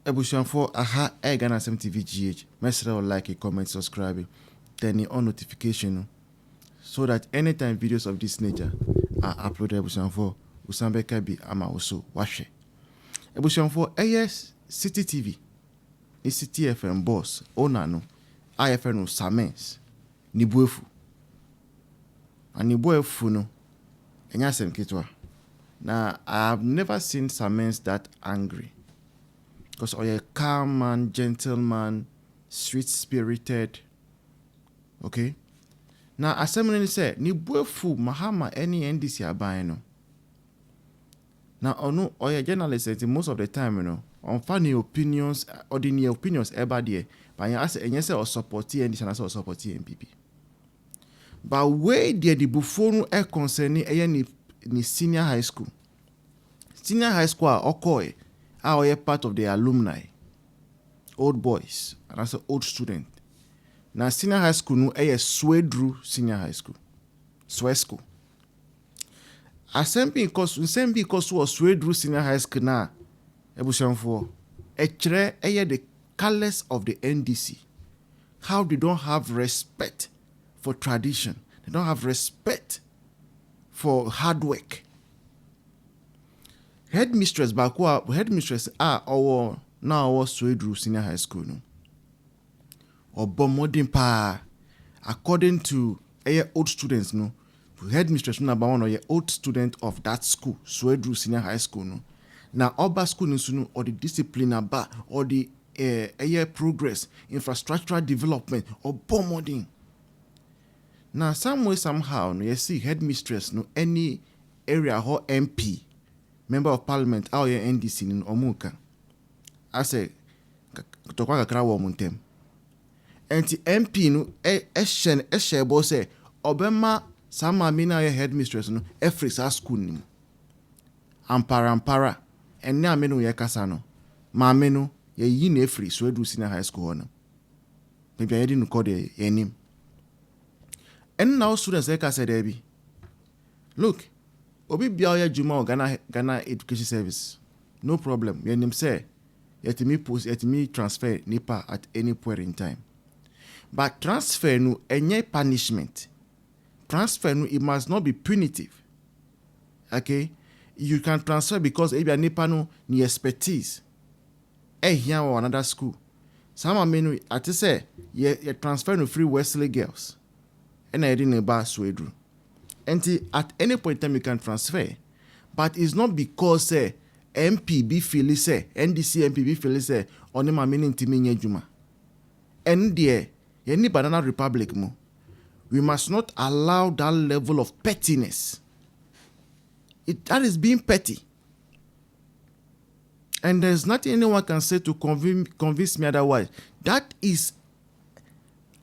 Ebusian for aha Ghana Citi Tv. Mesra like, a comment, subscribe, then on notification so that anytime videos of this nature are uploaded, Ebusian for Usambe Kabi ama also washe. Ebusian for Citi TV, ni Citi FM boss, Onano, IFN no Samens, ni buefu. And ni buefu no, enyasem kitwa. Now I have never seen Samens that angry. Because you're a calm man, gentleman, sweet-spirited. Okay? Now, as someone said, ni buefu Mahama any NDC abayano. Now, or your journalist, most of the time, on funny opinions, ordinary opinions, ever there. But you ask, and you say, or support NDC and or support MPP. But where the buffon are concerning ni senior high school. Senior high school are okoi. Are part of the alumni, old boys, and as an old student. Now, senior high school, no, sh0ut senior high school, sh0ut. Same because was sh0ut senior high school now. Ebusian for the colors of the NDC. How they don't have respect for tradition. They don't have respect for hard work. Headmistress our now our sh0ut senior high school no. Or modern pa according to old students no. Headmistress number one or old student of that school sh0ut senior high school no. Now oba school no or the discipline aba or the progress infrastructural development or modern. Now some way somehow no you see headmistress no any area or MP member of parliament our NDC in Omuka. I say tokwa kakra wo muntem. Enti MP no share say obema sama mina your headmistress no every school ni. Ampara enne amenu ye kasa no. Ma amenu ye yi na every sh0ut senior high school no. Maybe I didn't call the name. And now students like I said Debbie. Look, Obi Biaya Juma Ghana Education Service. No problem. Your name say, yet me transfer NIPA at any point in time. But transfer no any punishment. Transfer no it must not be punitive. Okay? You can transfer because maybe NIPA no ni expertise. Here or another school. Some amenu at say ye transfer no free Wesley girls. And I didn't buy sh0ut. And at any point in time you can transfer. But it's not because MPB feel say, NDC MPB feel say, only my meaning to me juma. And there, any banana republic mo. We must not allow that level of pettiness. That is being petty. And there's nothing anyone can say to convince me otherwise. That is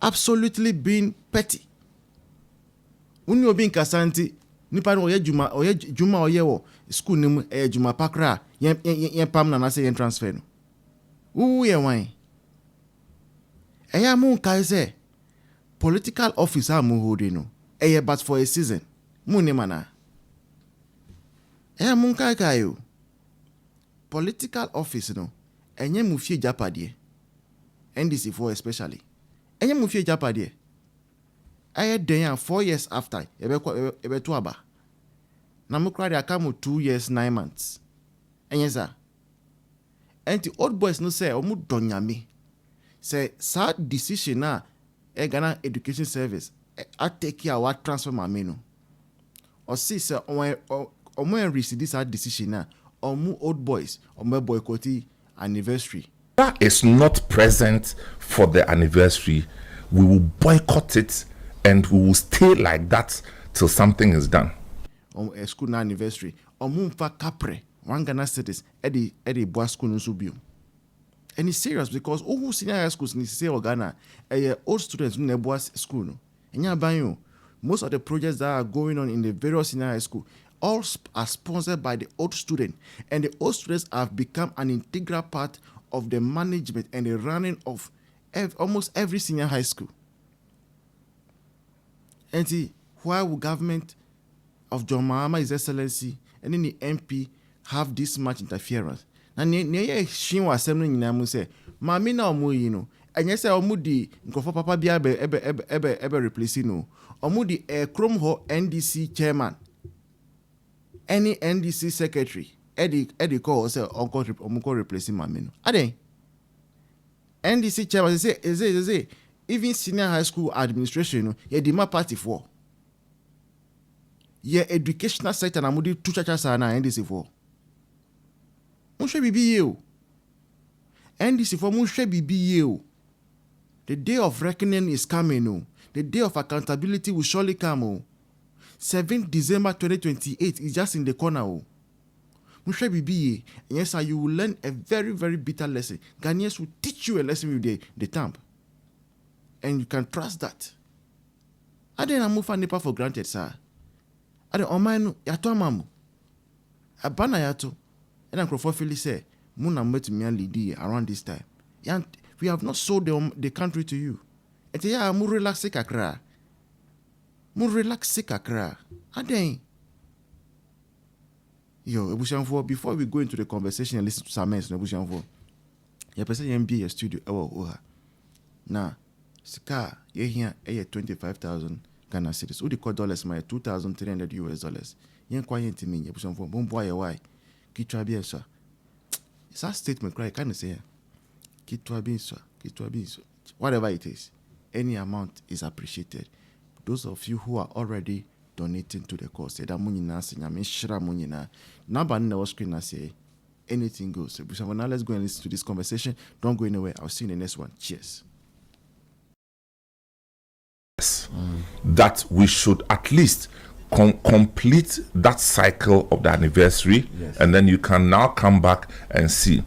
absolutely being petty. Uni obi nkasanti nipa no oye juma oye wo school nim juma pakra yen pam na say yen transfer no ye wan mun kai say political officer mu hold no but for a season mu ne mana mun kai o political office no mu fie japade NDC for especially mu fie japade then 4 years after, ebe to aba. Na mo cry akamu 2 years 9 months. Yes sir. And the old boys no say omu donyame. Say sad decision na Ghana Education Service I take care what transfer my no. Or see say omu receive this sad decision na omu old boys omu boycott anniversary. That is not present for the anniversary. We will boycott it. And we will stay like that till something is done. A school anniversary. Mumfa capre. One Ghana cities. Eddie boy school no subium. And it's serious because all senior high schools in say Ghana, old students in the school. No. And most of the projects that are going on in the various senior high school all are sponsored by the old student. And the old students have become an integral part of the management and the running of almost every senior high school. And see, why will government of John Mahama, His Excellency, and then the MP have this much interference? Na ne shin wa asem no nyina mu say maame na omo yi no enye say omo di nkofo papa bia ebe replace no omo di krom ho NDC chairman any NDC secretary Eddie call say omo ko replace maame no aden NDC chairman say even senior high school administration no ye di ma party for ye educational sector na mudi two chacha sa na NDC for Mushe bibi ye o. NDC for Mushe bibi ye o. The day of reckoning is coming o. The day of accountability will surely come o. 7th December 2028 is just in the corner o. Mushe bibi ye. And yes, sir, you will learn a very, very bitter lesson. Ghanaians will teach you a lesson with the thumb. And you can trust that. I didn't move for Nepal for granted, sir. I didn't omanu yato amamu. Abana yato. And Uncle Philly say, Muna met me lady around this time. We have not sold the country to you. And yeah, mu relax kakra. Mu relax kakra. Aden. Yo, Ebushanfo, before we go into the conversation and listen to some mess, Ebushanfo. Ya pese MB your studio oha. Na sika ye here 25,000 Ghana cedis. Udi call dollars my $2,300 US. Yen kwa yen timi Ebushanfo. Bombo ya why? Kitwa bien so. It's a statement cry kind of say kitwa bien so. Whatever it is, any amount is appreciated. Those of you who are already donating to the cause, say that money na sinya me shira money na. Now but in the screen I say anything goes. So now let's go and listen to this conversation. Don't go anywhere. I'll see you in the next one. Cheers. That we should at least complete that cycle of the anniversary, yes. And then you can now come back and see.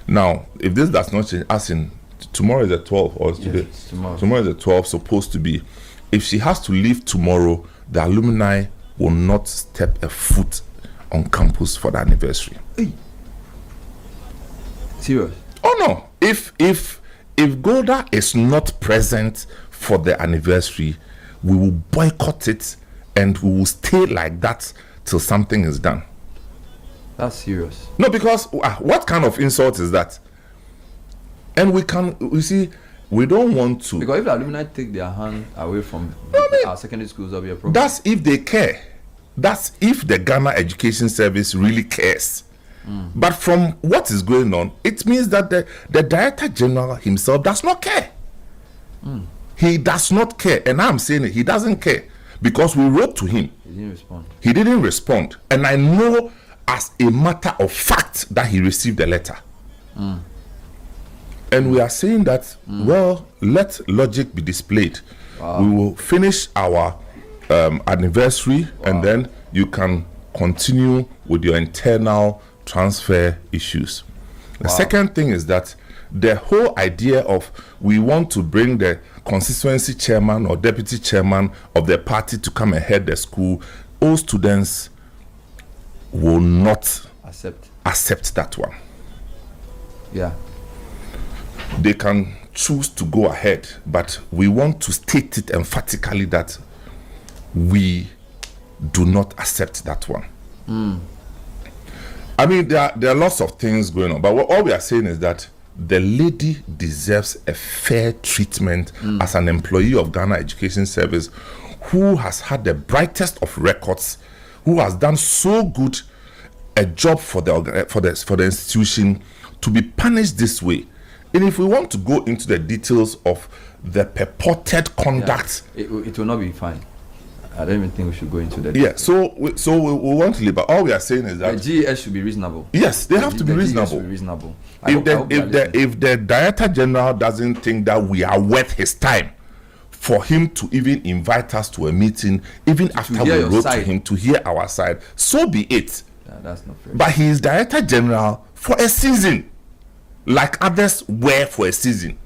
Now, if this does not change, as in tomorrow is the 12th or today? Yes, tomorrow. Tomorrow is the 12th, supposed to be. If she has to leave tomorrow, the alumni will not step a foot on campus for the anniversary. Hey. Serious? Oh no! If Golda is not present for the anniversary, we will boycott it. And we will stay like that till something is done. That's serious. No, because what kind of insult is that? And we don't want to. Because if the alumni take their hand away from our secondary schools, that'll be a problem. That's if they care. That's if the Ghana Education Service really cares. But from what is going on, it means that the Director General himself does not care. He does not care. And I'm saying it, he doesn't care. Because we wrote to him. He didn't respond. And I know as a matter of fact that he received the letter. And we are saying that, well, let logic be displayed. Wow. We will finish our anniversary, and then you can continue with your internal transfer issues. The second thing is that the whole idea of we want to bring the constituency chairman or deputy chairman of the party to come and head the school, all students will not accept that one. Yeah. They can choose to go ahead, but we want to state it emphatically that we do not accept that one. I mean, there are lots of things going on, but all we are saying is that the lady deserves a fair treatment as an employee of Ghana Education Service who has had the brightest of records, who has done so good a job for the institution, to be punished this way. And if we want to go into the details of the purported conduct, it will not be fine. I don't even think we should go into that. Yeah, so we want to leave, but all we are saying is that the GES should be reasonable. Yes, they have to be reasonable. Should be reasonable. If the Director General doesn't think that we are worth his time for him to even invite us to a meeting, even after we wrote to him to hear our side, so be it. Yeah, that's not fair. But he is Director General for a season, like others were for a season.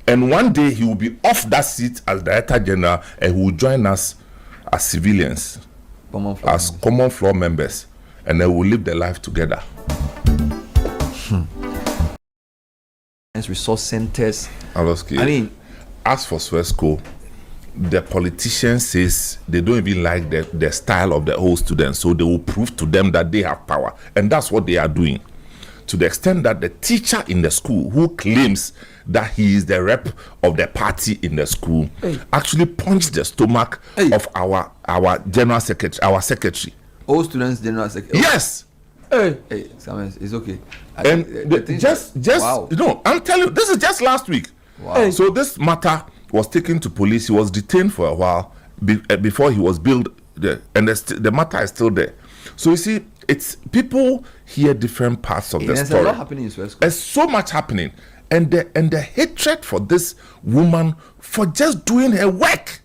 And one day he will be off that seat as Director General and he will join us as civilians, common floor members, and they will live their life together. Resource centers. I mean, as for Swesco, the politician says they don't even like the style of the whole students, so they will prove to them that they have power, and that's what they are doing. to the extent that the teacher in the school who claims that he is the rep of the party in the school actually punched the stomach of our general secretary, our secretary. All students general secretary. Yes. Hey, it's okay. And just wow. you know, I'm telling you, this is just last week. Wow. So this matter was taken to police. He was detained for a while before he was billed there, and the matter is still there. So you see, it's people hear different parts of the story. There's a lot happening in Swiss. There's so much happening, and the hatred for this woman for just doing her work.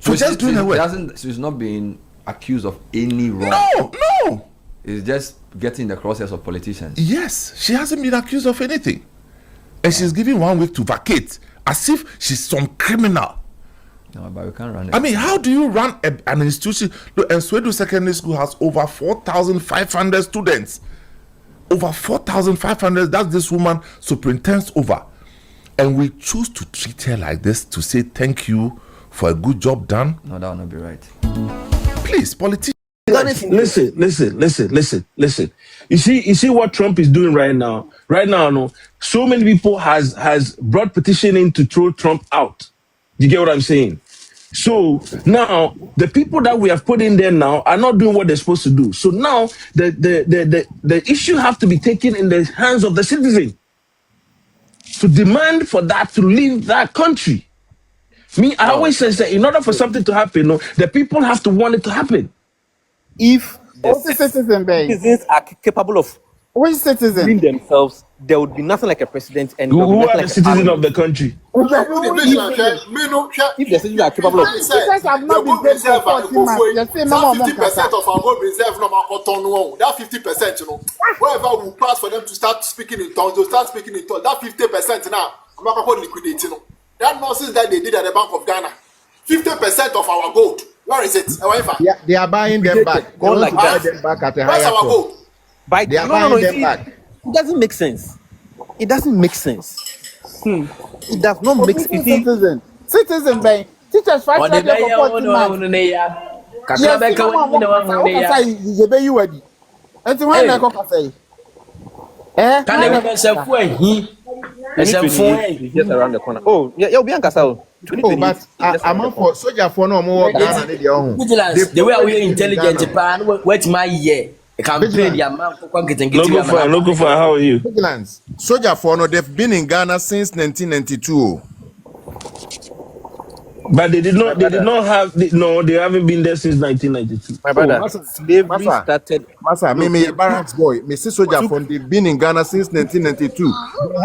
She's not being accused of any wrong. No. It's just getting the crosshairs of politicians. Yes, she hasn't been accused of anything, and she's given 1 week to vacate, as if she's some criminal. No, but we can't run it. I mean, how do you run an institution? Look, and sh0ut Secondary School has over 4,500 students. Over 4,500. That's this woman superintends over, and we choose to treat her like this to say thank you for a good job done. No, that will not be right. Please, politicians. Listen. You see what Trump is doing right now. Right now, no. So many people has brought petition in to throw Trump out. You get what I'm saying? So now the people that we have put in there now are not doing what they're supposed to do. So now the issue have to be taken in the hands of the citizen to demand for that to leave that country. I always say that in order for something to happen, the people have to want it to happen. If the citizens are capable of which citizen doing themselves, there would be nothing like a president. And who are the citizens of the country? If the citizens are capable of citizens have not been paid for 14 months. You say, no, 50% of our road reserve no more. That 50%, wherever we pass for them to start speaking in tongues, they'll start speaking in tongues. That 50% now, I'm not going to liquidate. That nonsense that they did at the Bank of Ghana, 50% of our gold. Where is it? Yeah, they are buying them back. Go like buy that. them back at a Where's higher our cost. gold? They are buying them back. It doesn't make sense. It doesn't make sense. It does not make sense. Citizen bank. Teachers fight for 14 months. Just around the corner. Oh, yeah, you'll be But I'm up for soldier for no more Ghana. Vigilance, the way we intelligent pan, wait my year. Local for how are you? Vigilance. Soldier for no, they've been in Ghana since 1992. But they haven't been there since 1992. My brother, slavery started. Massa, me barracks boy, me see soldier from they've been in Ghana since 1992.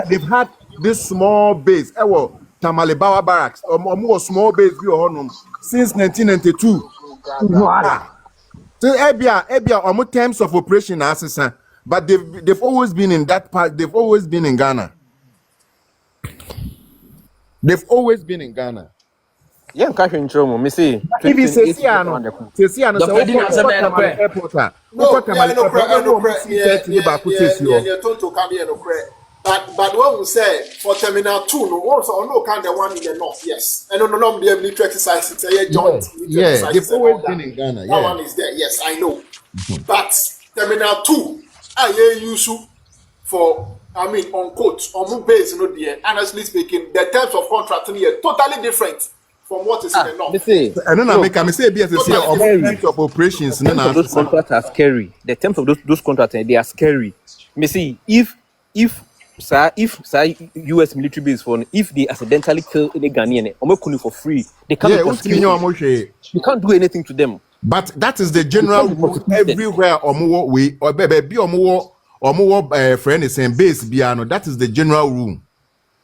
They've had this small base. Well, Tamalebawa barracks, or more small base since 1992. So Ebia, almost terms of operation assistant, but they've always been in that part. They've always been in Ghana. They've always been in Ghana. Yeah, cash in Chomo, me see. If it's Ceciano, But what we say for Terminal 2, no, also no kind of one in the north, yes. And no, the military exercise, it's a joint. Yeah, they've always been in Ghana. That one is there, yes, I know. But Terminal 2, I use for, on quotes, on base, honestly speaking, the terms of contracting here totally different from what is in the north. And then I say, terms of operations. The terms of those contracts are scary. The terms of those contracts, they are scary. Me see, if US military base for if they accidentally kill any Ghanaian, for free, they can't continue. You can't do anything to them. But that is the general rule everywhere. Friend is saying base piano. That is the general rule.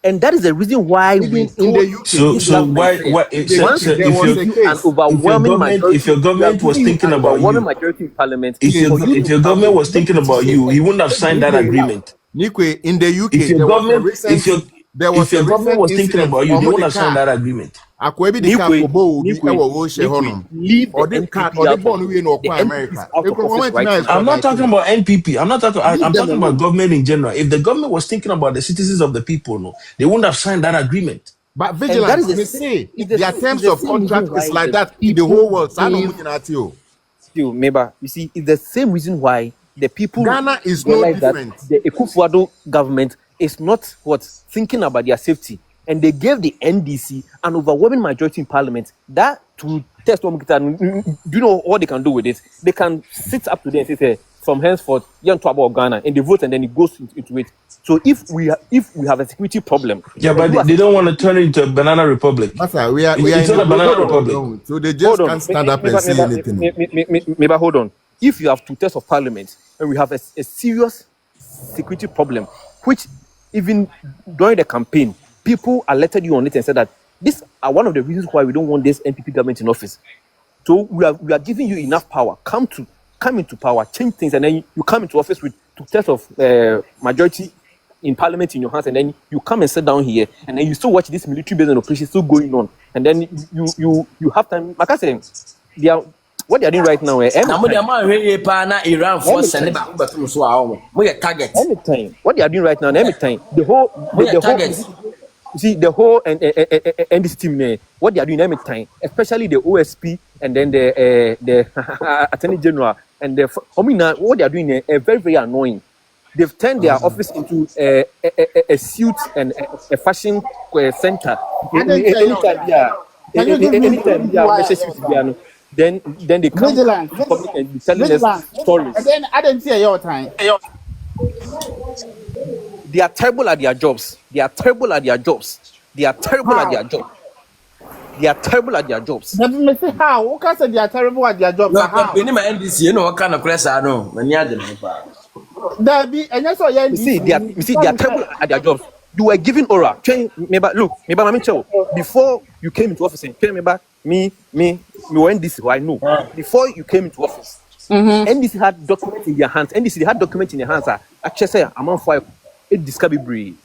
And that is the reason why we in the UK. So why if your government was thinking about you, majority in parliament, if your government was thinking about you, he wouldn't have signed that agreement. Nikwe, in the UK, if your government was thinking about you, they wouldn't have signed that agreement. Leave the I'm not talking about NPP. I'm talking about government in general. If the government was thinking about the citizens of the people, no, they wouldn't have signed that agreement. But vigilance, their terms of contract is like that in the whole world. Still, maybe you see, it's the same reason why the people Ghana is no realize that different. the Akufo-Addo government is not thinking about their safety, and they gave the NDC an overwhelming majority in parliament. That to test do you know what they can do with it? They can sit up today and say, from henceforth, young to about Ghana, and they vote, and then it goes into it. So if we have a security problem, but they don't want to turn it into a banana republic. Master, we are It's in not a banana no, republic. so they just can't stand up and say anything. Maybe hold on. If you have 2 tests of parliament and we have a serious security problem, which even during the campaign, people alerted you on it and said that these are one of the reasons why we don't want this NPP government in office. So we are giving you enough power. Come into power, change things, and then you come into office with 2 tests of majority in parliament in your hands, and then you come and sit down here, and then you still watch this military-based operation still going on, and then you have time. Like I said, what they are doing right now, anytime, what they are doing right now, anytime, the whole you see the whole and this team, what they are doing every time, especially the OSP and then the Attorney General and what they are doing is very, very annoying. They've turned their office into a sh0ut and a fashion center. Anytime, then they come public and be telling us stories. And then I didn't see your time. They are terrible at their jobs. They are terrible at their jobs. They are terrible at their jobs. They are terrible at their jobs. Let me see how. Who can say they are terrible at their jobs? How? You know what kind of press I know. You see, they are terrible at their jobs. You were giving aura. Look, before you came into office, me when this I know. Before you came into office, NDC had documents in their hands. NDC had documents in their hands. Actually, say I'm on fire. It discovery breed.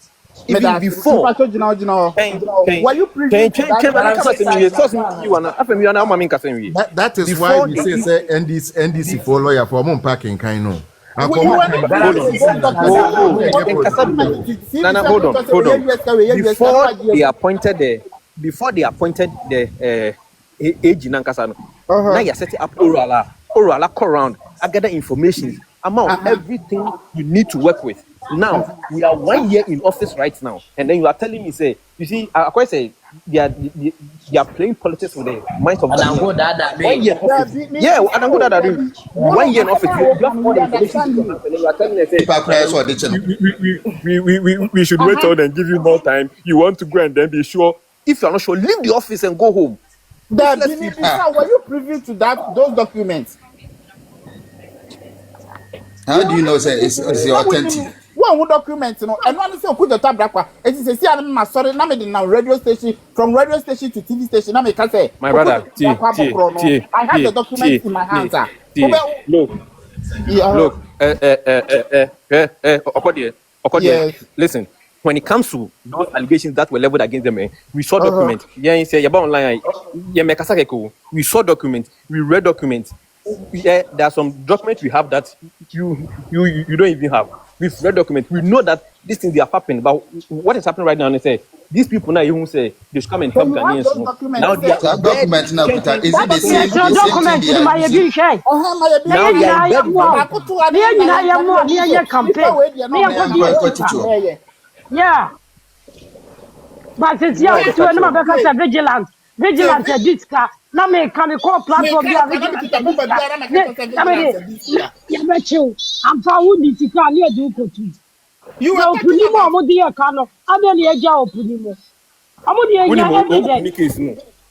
Even before, were you privy to that? That is why we say NDC for lawyer for mom packing kind of. Hold on. Before they appointed the AG Nankasano, now you're setting up Orala call around. I gather information about everything you need to work with. Now we are 1 year in office right now, and then you are telling me, say, you see, I quite say they are playing politics with the minds of the 1 year office. Yeah, and I'm good at that. 1 year in office, you have all the information, and you are telling me, say, we should wait on and give you more time. You want to go and then be sure. If you are not sure, leave the office and go home. Were you privy to those documents? How do you know say it's authentic? One document, and one is put the tab back. It is a CRM, sorry, now radio station, from radio station to TV station. I can say, my brother, I have the document in my hands. Look, listen. When it comes to those allegations that were leveled against them, we saw documents. We saw documents. We read documents. There are some documents we have that you don't even have. We've read documents. We know that these things they are happening. But what is happening right now? And they say these people now even say they should come and help Ghanaians. Now they are documents now. Is it the same document in my education? Now they are yeah. But it's to vigilant. Vigilant disca. Now me can call platform. I'm found to call near do you are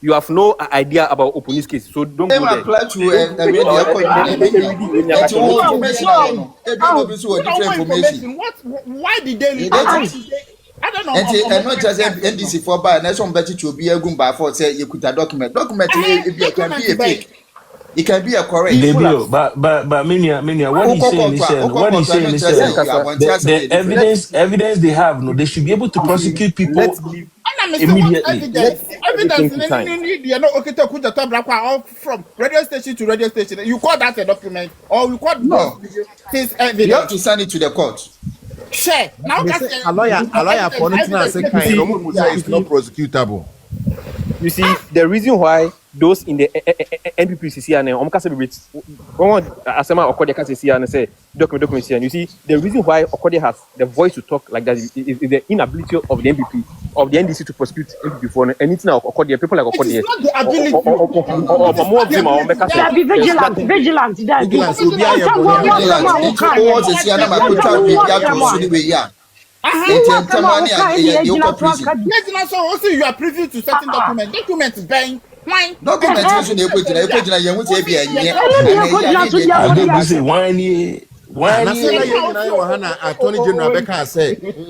you have no idea about opening case, so don't go there. Apply to why did they I don't know. And not just NDC for buy, and some better to be a goon by for say you could a document. Document it can be a fake. It can be a correct. But Minia, what he's saying is the evidence they have, no, they should be able to prosecute people immediately. Evidence from radio station to radio station. You call that a document, or you call you have to send it to the court. Share. Now a lawyer for anything I say it's not prosecutable. You see, the reason why those in the NPPCC and say document, and you see, the reason why Okode has the voice to talk like that is the inability of the NPP, of the NDC to prosecute NPP for anything of Okode, people like Okode. It's not the ability. Be vigilant. You are privy to certain documents. Documents bang. Documents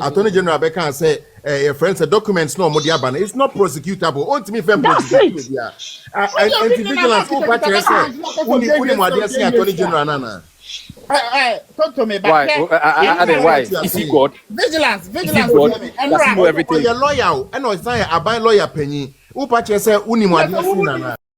Attorney General Becca say your friends documents no more diabana. It's not prosecutable. Ultimately, prosecutable. And vigilance who patches say Attorney General Nana. Talk to me about why? Is he God? Vigilance. Does he know everything? You're lawyer. I know it's not a lawyer penny. Who patches say Unimadi Nana.